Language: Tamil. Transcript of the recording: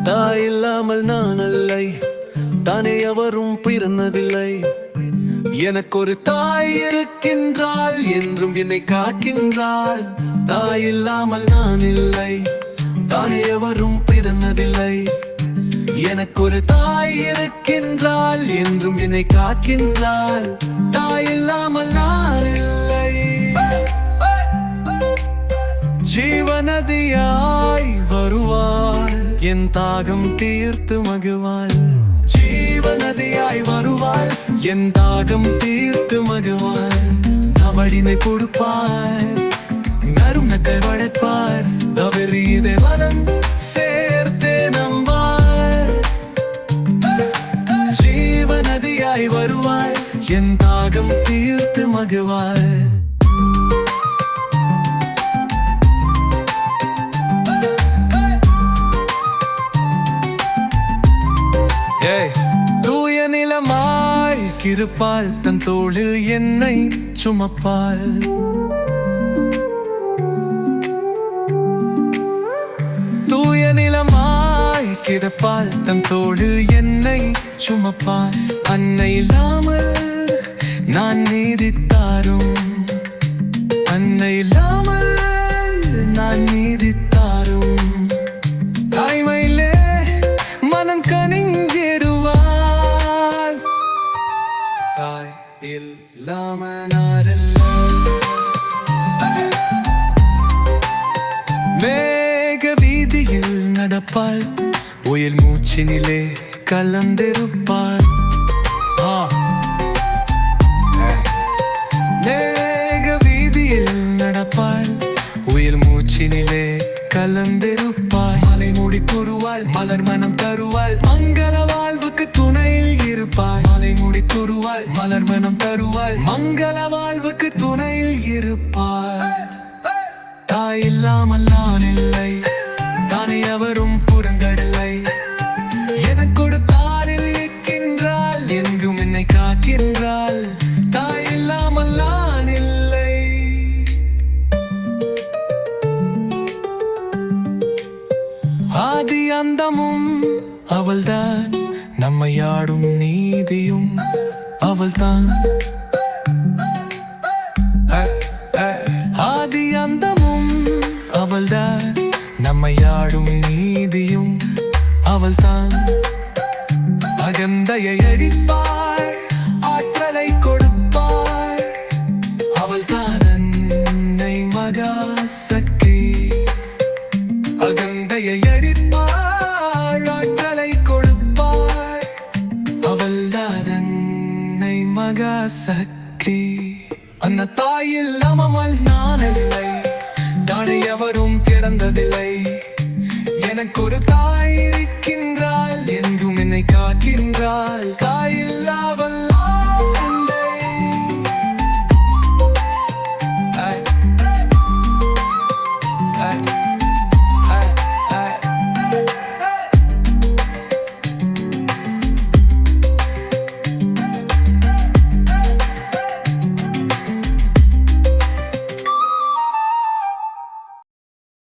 தாய் இல்லாமல் நான் அல்லை, தானே எவரும் பிறந்ததில்லை. எனக்கு ஒரு தாய் இருக்கின்றாள், என்றும் என்னை காக்கின்றாள். தாய் இல்லாமல் நான் இல்லை, தானே எவரும் பிறந்ததில்லை. எனக்கு ஒரு தாய் இருக்கின்றாள், என்றும் என்னை காக்கின்றாள். தாய் இல்லாமல் நான் இல்லை. ஜீவநதியாய் வருவாள், என் தாகம் தீர்த்து மகிழ்வாள். ஜீவநதியாய் வருவாள், என் தாகம் தீர்த்து மகிழ்வாள். நவடினை கொடுப்பார், நறுநக்கை வளைப்பார். தவறீதே மனம் சேர்த்தே நம்பார். ஜீவநதியாய் வருவாள், என் தாகம் தீர்த்து மகிழ்வாள். தூய நிலமாய் இருப்பாள், தன் தோளில் என்னை சுமப்பாள். தூய நிலமாய் கிடப்பாள், தன் தோளில் என்னை சுமப்பாள். அன்னை இல்லாமல் நான் நீதித்தாரும், அன்னை இல்லாமல் நான் நீதித்தாரும். தாய்மையிலே மனம் கனிஞ்சிடுவாள். தாய் இல்லாம நாரல்ல. மேக வீதியில் நடப்பாள், புயல் மூச்சினிலே கலந்திருப்பாள். மேக வீதியில் நடப்பாள், புயல் மூச்சினிலே கலந்திருப்பாள். மலை மூடி கூறுவாள், மலர் மனம் தருவாள். மங்கள வாழ்வுக்கு துணையில் இருப்பாள். மலை மூடி கூறுவாள், மலர் மனம் தருவாள். மங்கள வாழ்வுக்கு துணையில் இருப்பாள். தாய் இல்லாமல் நான் இல்லை, தானே எவரும் புறங்கடலை. எனக்கு ஒரு தாரில் இருக்கின்றாள், எங்கும் என்னை காக்கின்றாள். தாய் இல்லாமல் நான் இல்லை. ஆதி அந்தமும் அவள்தான், நம்மை ஆடும் நீதியும் அவள்தான். ஆதி அந்தமும் அவள்தான், நம்மை ஆடும் நீதியும் அவள்தான். அகந்தையை அழிப்பாள், ஆற்றலை கொடுப்பாள். அவள்தான் அன்னை மகாசக்தி. அகந்தையை அழிப்பாள், ஆற்றலை கொடுப்பாள். அவள்தான் அன்னை மகாசக்தி. அந்த தாய் இல்லாமல் நான் இல்லை, தானே எவரும் பிறந்ததில்லை. எனக்கு ஒரு தாய் இருக்கின்ற